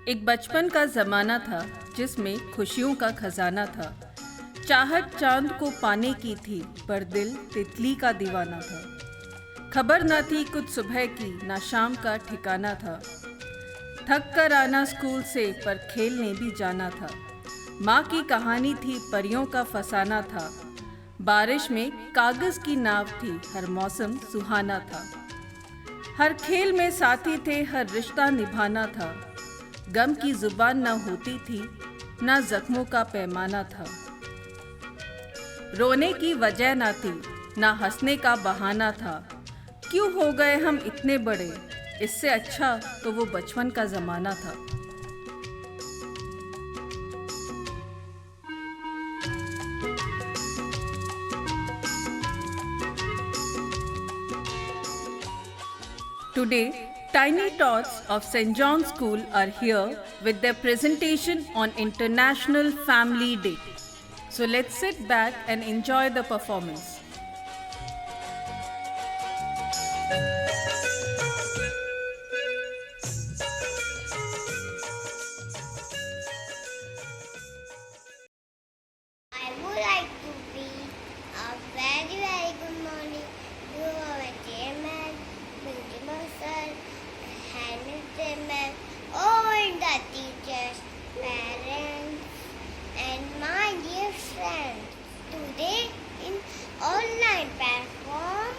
एक बचपन का ज़माना था जिसमें खुशियों का खजाना था। चाहत चांद को पाने की थी, पर दिल तितली का दीवाना था। खबर ना थी कुछ सुबह की, ना शाम का ठिकाना था। थक कर आना स्कूल से, पर खेलने भी जाना था। माँ की कहानी थी, परियों का फसाना था। बारिश में कागज़ की नाव थी, हर मौसम सुहाना था। हर खेल में साथी थे, हर रिश्ता निभाना था। गम की जुबान न होती थी, ना जख्मों का पैमाना था। रोने की वजह ना थी, ना हंसने का बहाना था। क्यों हो गए हम इतने बड़े, इससे अच्छा तो वो बचपन का ज़माना था। Today, Tiny Tots of St. John's School are here with their presentation on International Family Day. So let's sit back and enjoy the performance. I would like to be a very, very good morning to our chairman, principal sir, handmaid, all the teachers, parents, and my dear friends. Today in online platform,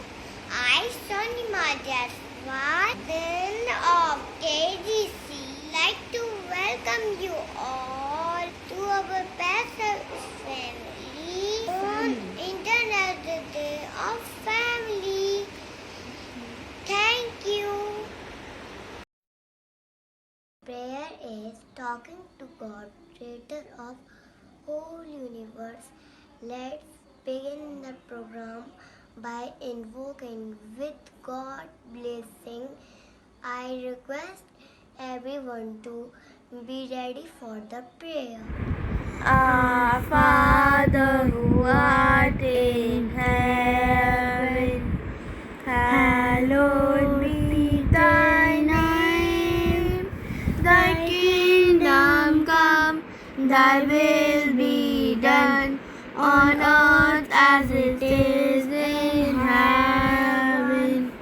I, Sonima Jaswal, then of KGC, like to welcome you all to our Pastor family on International Day of Family. Thank you. Prayer is talking to God, creator of whole universe. Let's begin the program by invoking with God blessing. I request everyone to be ready for the prayer. Our Father who art in heaven, hallowed be thy name. Thy kingdom come, thy will be done, on earth as it is in heaven.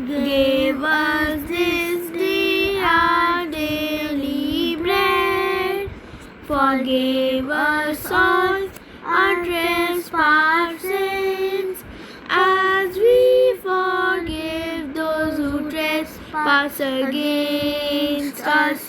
Give us this day our daily bread. Forgive us all our trespasses, as we forgive those who trespass against us.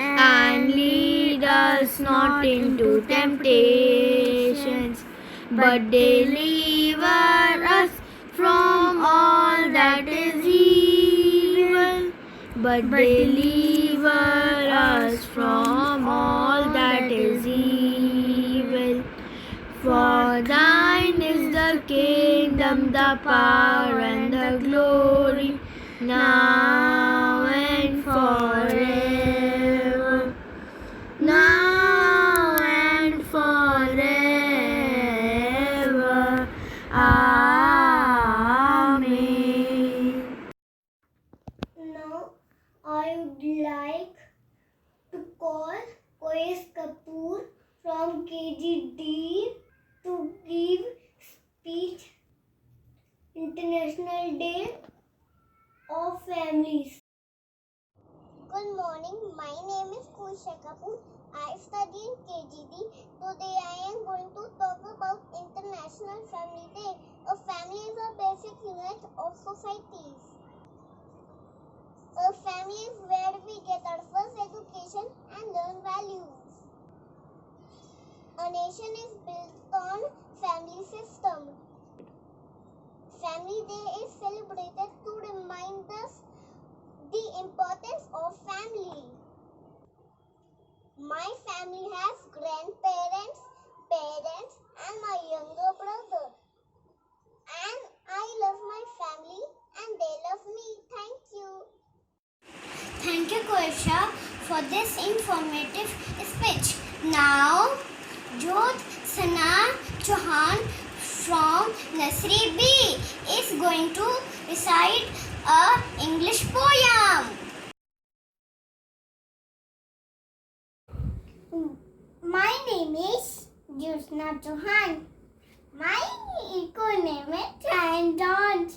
And lead us not into temptations, but deliver us from all that is evil. But deliver us from all that is evil. For thine is the kingdom, the power, and the glory, now and forever. Now and forever. Amen. Now I would like to call Koes Kapoor from KGD to give speech International Day of Families. Good morning, my name is Koes Kapoor. I study in KGD. Today I am going to talk about International Family Day. A family is a basic unit of societies. A family is where we get our first education and learn values. A nation is built on family system. Family Day is celebrated to remind us the importance of family. My family has grandparents, parents, and my younger brother. And I love my family and they love me. Thank you. Thank you, Koesha, for this informative speech. Now, Jodh Jyotsna Chauhan from Nursery B is going to recite a English poem. My name is Jyotsna Chauhan. My eco name is Trandont.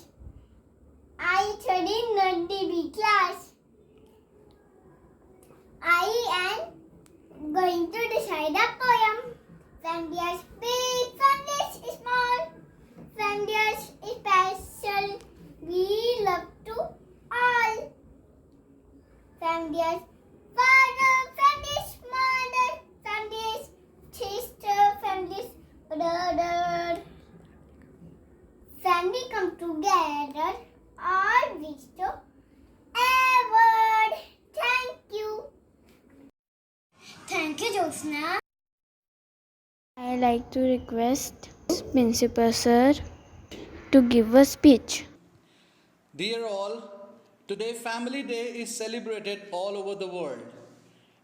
I study in Nursery B class. I am going to recite a poem. Family is big, family is small, family is special. We love to all. Family is father, family is mother, family is sister, family is brother. Family come together, all wish to ever. Thank you. Thank you, Jyotsna. I like to request Principal Sir to give a speech. Dear all, today Family Day is celebrated all over the world.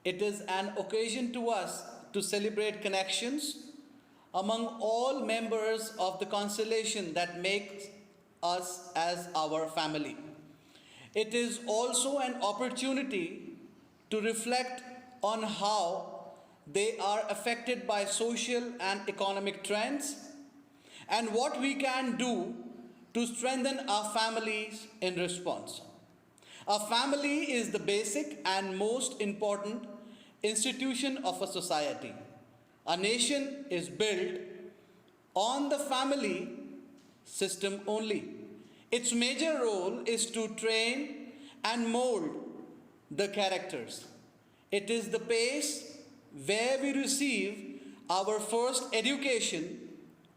It is an occasion to us to celebrate connections among all members of the constellation that makes us as our family. It is also an opportunity to reflect on how they are affected by social and economic trends and what we can do to strengthen our families in response. A family is the basic and most important institution of a society. A nation is built on the family system only. Its major role is to train and mold the characters. It is the place where we receive our first education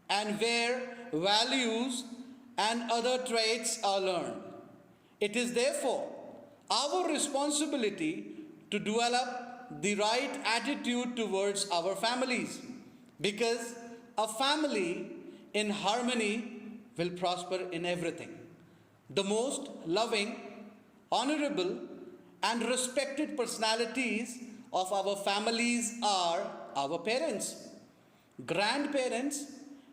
and where values and other traits are learned. It is therefore our responsibility to develop the right attitude towards our families, because a family in harmony will prosper in everything. The most loving, honorable, and respected personalities of our families are our parents, grandparents,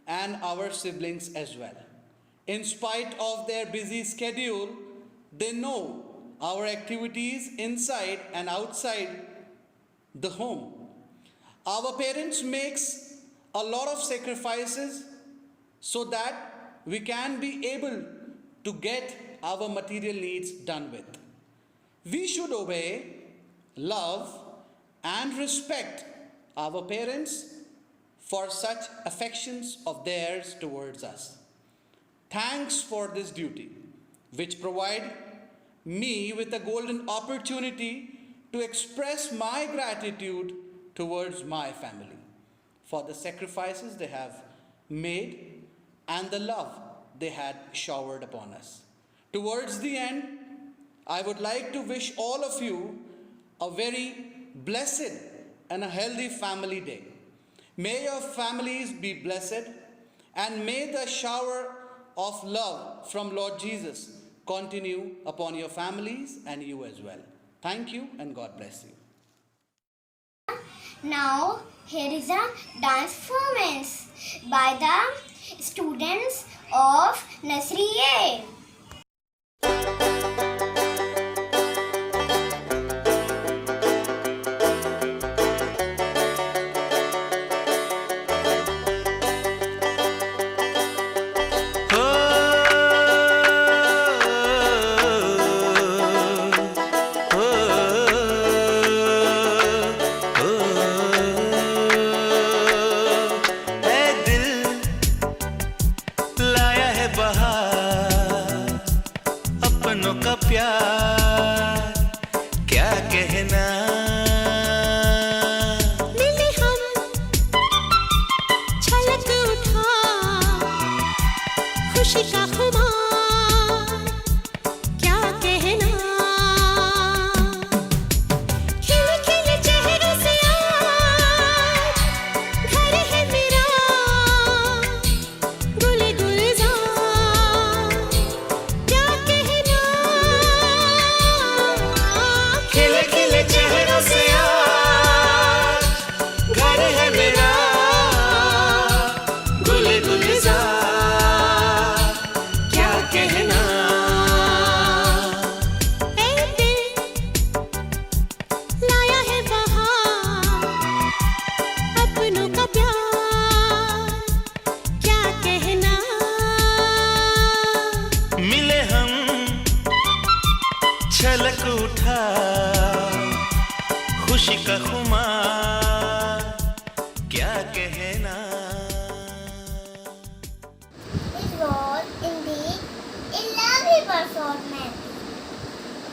and our siblings as well. In spite of their busy schedule, they know our activities inside and outside the home. Our parents makes a lot of sacrifices so that we can be able to get our material needs done with. We should obey, love, and respect our parents for such affections of theirs towards us. Thanks for this duty, which provide me with a golden opportunity to express my gratitude towards my family for the sacrifices they have made and the love they had showered upon us. Towards the end, I would like to wish all of you a very blessed and a healthy family day. May your families be blessed, and may the shower of love from Lord Jesus continue upon your families and you as well. Thank you and God bless you. Now, here is a dance performance by the students of Nursery A. लाया है बहार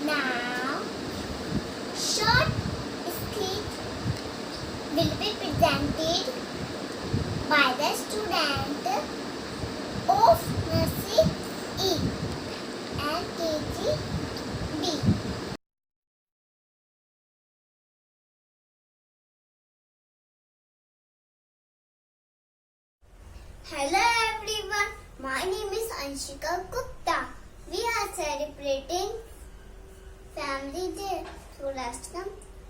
Now, short skit will be presented by the student of nursery E and KG B. Hello everyone, my name is Anshika Gupta. We are celebrating Family Day. So let's come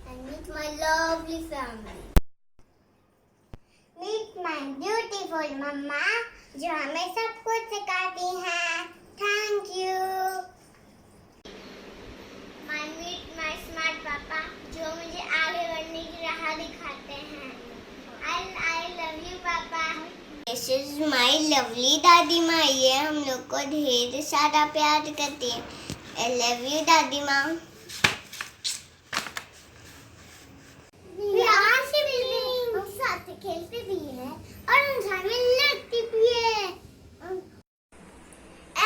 and meet my lovely family. Meet my beautiful mama जो हमें सब कुछ सिखाती हैं. Thank you. Meet my smart papa जो मुझे आगे बढ़ने की राह दिखाते हैं. I love you papa. This is my lovely दादी माँ. ये हम लोग को ढेर सारा प्यार करती है. I love you दादी माँ. हम साथ खेलते भी हैं और हम साथ में लड़ती भी है.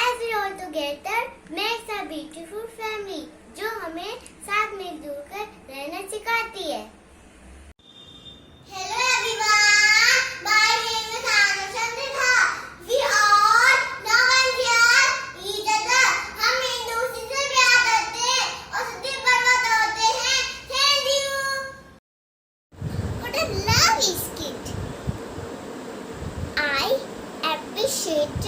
As we all together makes a beautiful family जो हमें साथ में जुड़कर रहना सिखाती है. Hello everyone, my name is Anu Chandra. We all know and care each other. हम एक दूसरे से प्यार करते हैं और सच्ची बर्बाद होते हैं. Thank you. What a lovely skit. I appreciate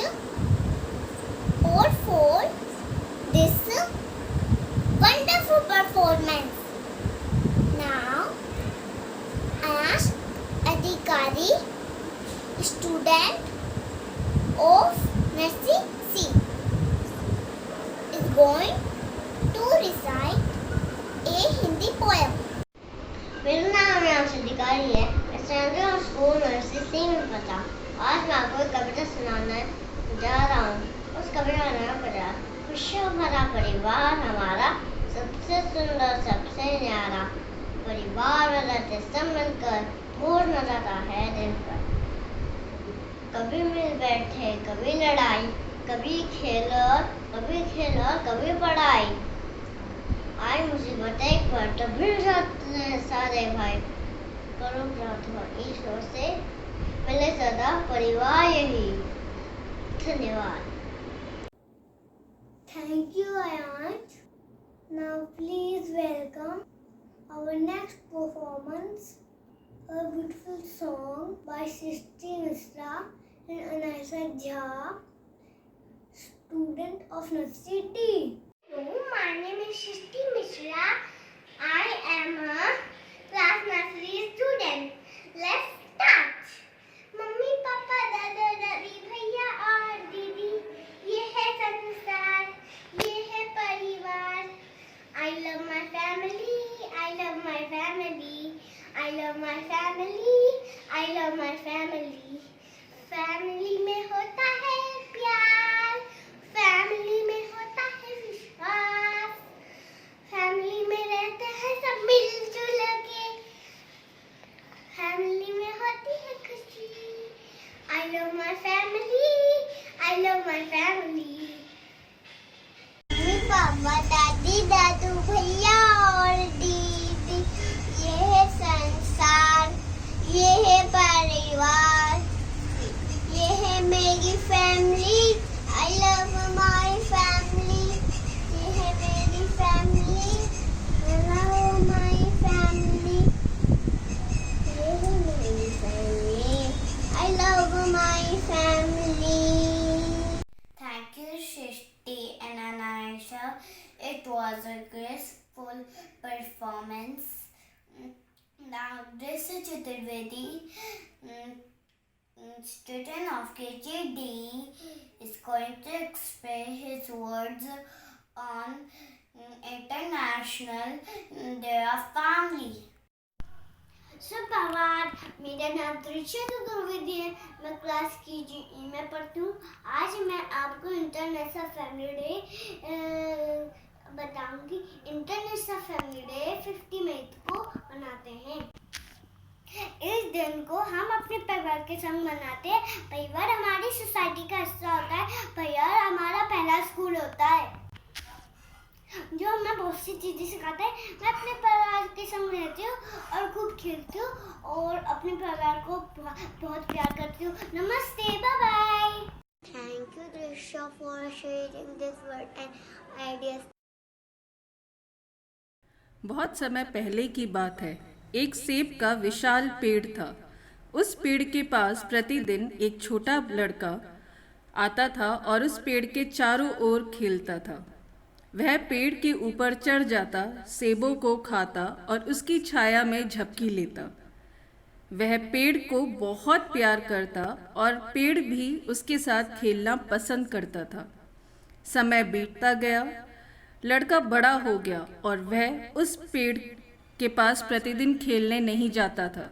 all for this wonderful performance. Now, as Adhikari, student of Nursery C, is going to recite a Hindi poem. मेरा नाम राम अधिकारी है. मैं सेंट्रल स्कूल नर्सरी सी में पढ़ा. आज मैं आपको एक कविता सुनाने जा रहा हूँ. उस कविता का नाम है खुशियों भरा परिवार हमारा, सबसे सुंदर सबसे न्यारा. परिवार में रहते सब मिलकर पूर्ण रहता है दिन पर. कभी मिल बैठे कभी लड़ाई, कभी खेल और कभी पढ़ाई. आई मुसीबतें पर तभी रहते हैं सारे भाई. करो प्रार्थना ईश्वर से मिले सदा परिवार यही. धन्यवाद. Thank you, Ayant. Now please welcome our next performance, a beautiful song by Srishti Misra and Anayasa Jha, student of Nursery D. Hello, my name is Srishti Misra. I am a class nursery student. Let's start. Mummy papa दादा दादी भैया और दीदी, ये है संसार, ये है परिवार. I love my family, I love my family, I love my family, I love my family. Family में होता है प्यार, family में होता है विश्वास, family में रहते हैं सब मिलजुल के, family में होती है खुशी. I love my family, I love my family. Mummy papa दादी दादू भैया और दीदी, ये है संसार, ये है परिवार, ये है मेरी family. I love my family, ये है मेरी family. I love my family, ये है मेरी family. I love my family. Thank you, Shrishti and Anayasha. It was a graceful performance. Now, this is Chaturvedi, student of KGD, is going to express his words on International Day of Family. सुप्रभात. मेरा नाम त्रिशा चतुर्वेदी है. मैं class KG में पढ़ती हूँ. आज मैं आपको इंटरनेशनल फैमिली डे बताऊंगी. इंटरनेशनल फैमिली डे 50 मई को मनाते हैं. इस दिन को हम अपने परिवार के संग मनाते हैं. परिवार हमारी सोसाइटी का हिस्सा होता है. परिवार हमारा पहला स्कूल होता है. जो हमें बहुत सी चीज़ें सिखाता है। मैं अपने परिवार के संग रहती हूँ और खूब खेलती हूँ और अपने परिवार को बहुत प्यार करती हूँ। नमस्ते, bye bye. Thank you Drishya for sharing this word and ideas. बहुत समय पहले की बात है। एक सेब का विशाल पेड़ था। उस पेड़ के पास प्रतिदिन एक छोटा लड़का आता था और उस पेड़ के चारों ओर खेलता था। वह पेड़ के ऊपर चढ़ जाता, सेबों को खाता और उसकी छाया में झपकी लेता। वह पेड़ को बहुत प्यार करता और पेड़ भी उसके साथ खेलना पसंद करता था। समय बीतता गया, लड़का बड़ा हो गया और वह उस पेड़ के पास प्रतिदिन खेलने नहीं जाता था।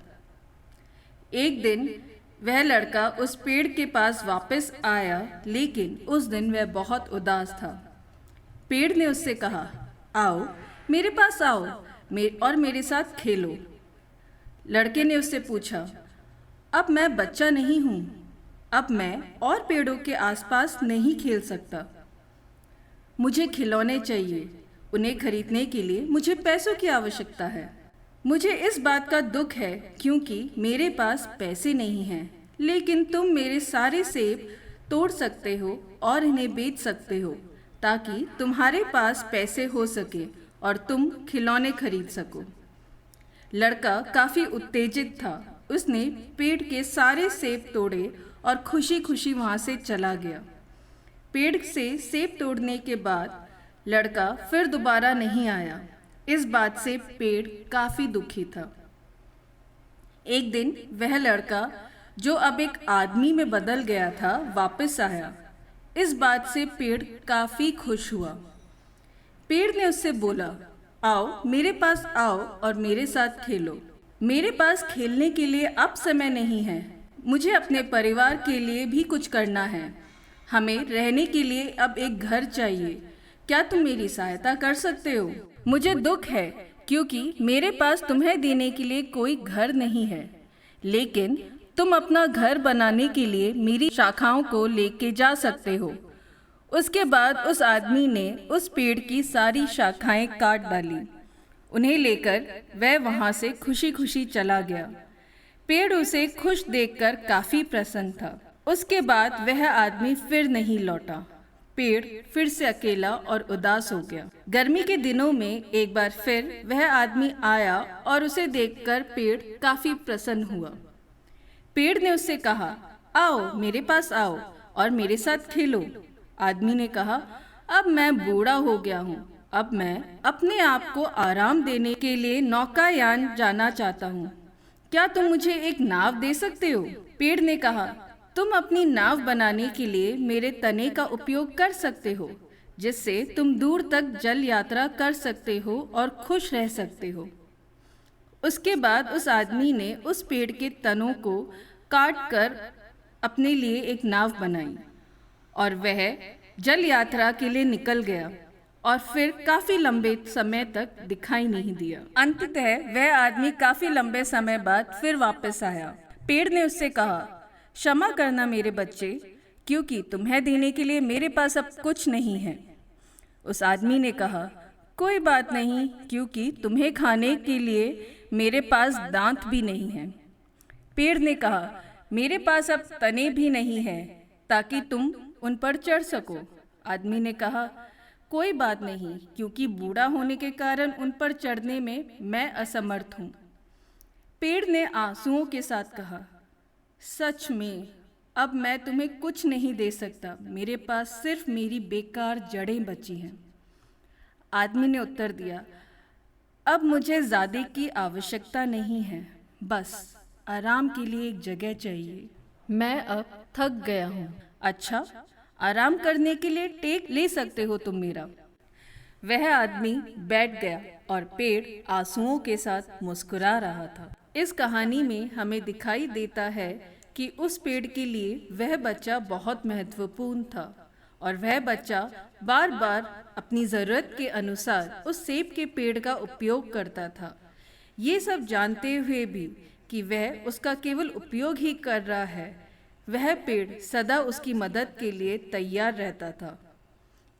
एक दिन वह लड़का उस पेड़ के पास वापस आया, लेकिन उस दिन वह बहुत उदास था। पेड़ ने उससे कहा, आओ मेरे पास आओ और मेरे साथ खेलो। लड़के ने उससे पूछा, अब मैं बच्चा नहीं हूँ, अब मैं और पेड़ों के आसपास नहीं खेल सकता। मुझे खिलौने चाहिए, उन्हें खरीदने के लिए मुझे पैसों की आवश्यकता है। मुझे इस बात का दुख है क्योंकि मेरे पास पैसे नहीं हैं, लेकिन तुम मेरे सारे सेब तोड़ सकते हो और इन्हें बेच सकते हो ताकि तुम्हारे पास पैसे हो सके और तुम खिलौने खरीद सको। लड़का काफ़ी उत्तेजित था। उसने पेड़ के सारे सेब तोड़े और खुशी खुशी वहाँ से चला गया। पेड़ से सेब तोड़ने के बाद लड़का फिर दोबारा नहीं आया। इस बात से पेड़ काफ़ी दुखी था। एक दिन वह लड़का, जो अब एक आदमी में बदल गया था, वापस आया। इस बात से पेड़ काफ़ी खुश हुआ। पेड़ ने उससे बोला, आओ मेरे पास आओ और मेरे साथ खेलो। मेरे पास खेलने के लिए अब समय नहीं है। मुझे अपने परिवार के लिए भी कुछ करना है। हमें रहने के लिए अब एक घर चाहिए। क्या तुम मेरी सहायता कर सकते हो? मुझे दुख है क्योंकि मेरे पास तुम्हें देने के लिए कोई घर नहीं है, लेकिन तुम अपना घर बनाने के लिए मेरी शाखाओं को लेके जा सकते हो। उसके बाद उस आदमी ने उस पेड़ की सारी शाखाएं काट डाली। उन्हें लेकर वह वहां से खुशी खुशी चला गया। पेड़ उसे खुश देखकर काफी प्रसन्न था। उसके बाद वह आदमी फिर नहीं लौटा। पेड़ फिर से अकेला और उदास हो गया। गर्मी के दिनों में एक बार फिर वह आदमी आया और उसे देखकर पेड़ काफी प्रसन्न हुआ। पेड़ ने उससे कहा, आओ मेरे पास आओ और मेरे साथ खेलो। आदमी ने कहा, अब मैं बूढ़ा हो गया हूँ। अब मैं अपने आप को आराम देने के लिए नौकायान जाना चाहता हूँ। क्या तुम मुझे एक नाव दे सकते हो? पेड़ ने कहा, तुम अपनी नाव बनाने के लिए मेरे तने का उपयोग कर सकते हो, जिससे तुम दूर तक जल यात्रा कर सकते हो और खुश रह सकते हो। उसके बाद उस आदमी ने उस पेड़ के तनों को काट कर अपने लिए एक नाव बनाई और वह जल यात्रा के लिए निकल गया और फिर काफी लंबे समय तक दिखाई नहीं दिया। अंततः वह आदमी काफी लंबे समय बाद फिर वापस आया। पेड़ ने उससे कहा, क्षमा करना मेरे बच्चे, क्योंकि तुम्हें देने के लिए मेरे पास अब कुछ नहीं है। उस आदमी ने कहा, कोई बात नहीं, क्योंकि तुम्हें खाने के लिए मेरे पास दांत भी नहीं है। पेड़ ने कहा, मेरे पास अब तने भी नहीं है ताकि तुम उन पर चढ़ सको। आदमी ने कहा, कोई बात नहीं, क्योंकि बूढ़ा होने के कारण उन पर चढ़ने में मैं असमर्थ हूँ। पेड़ ने आंसुओं के साथ कहा, सच में अब मैं तुम्हें कुछ नहीं दे सकता। मेरे पास सिर्फ मेरी बेकार जड़ें बची हैं। आदमी ने उत्तर दिया, अब मुझे ज़्यादा की आवश्यकता नहीं है, बस आराम के लिए एक जगह चाहिए। मैं अब थक गया हूँ। अच्छा, आराम करने के लिए टेक ले सकते हो तुम मेरा। वह आदमी बैठ गया और पेड़ आंसुओं के साथ मुस्कुरा रहा था। इस कहानी में हमें दिखाई देता है कि उस पेड़ के लिए वह बच्चा बहुत महत्वपूर्ण था और वह बच्चा बार बार अपनी ज़रूरत के अनुसार उस सेब के पेड़ का उपयोग करता था, ये सब जानते हुए भी कि वह उसका केवल उपयोग ही कर रहा है। वह पेड़ सदा उसकी मदद के लिए तैयार रहता था।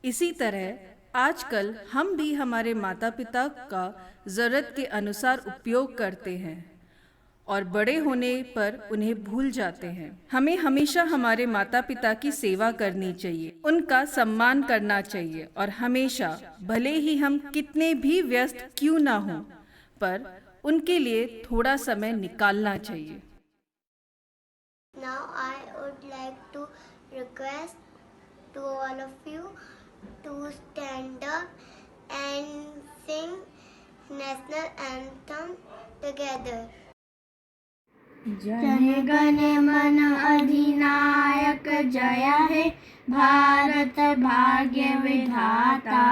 इसी तरह आजकल हम भी हमारे माता पिता का ज़रूरत के अनुसार उपयोग करते हैं और बड़े होने पर उन्हें भूल जाते हैं। हमें हमेशा हमारे माता पिता की सेवा करनी चाहिए, उनका सम्मान करना चाहिए और हमेशा, भले ही हम कितने भी व्यस्त क्यों ना हों, पर उनके लिए थोड़ा समय निकालना चाहिए। Now I would like to request to all of you to stand up and sing national anthem together. Jana Gana मन अधिनायक जय हे भारत भाग्य विधाता।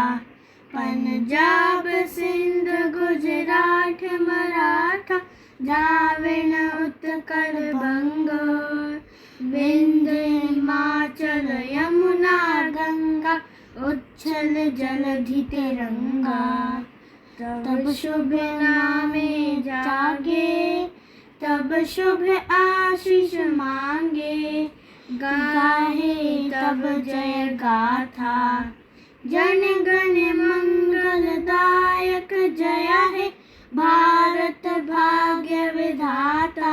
पंजाब सिंध गुजरात मराठा द्राविण उत्कल बंग। विंध्य हिमाचल यमुना गंगा उच्छल जलधि तिरंगा। तब शुभ नामे जागे तब शुभ आशीष मांगे। गाहे तब जय गाथा जन गण मंगलदायक जय हे भारत भाग्य विधाता।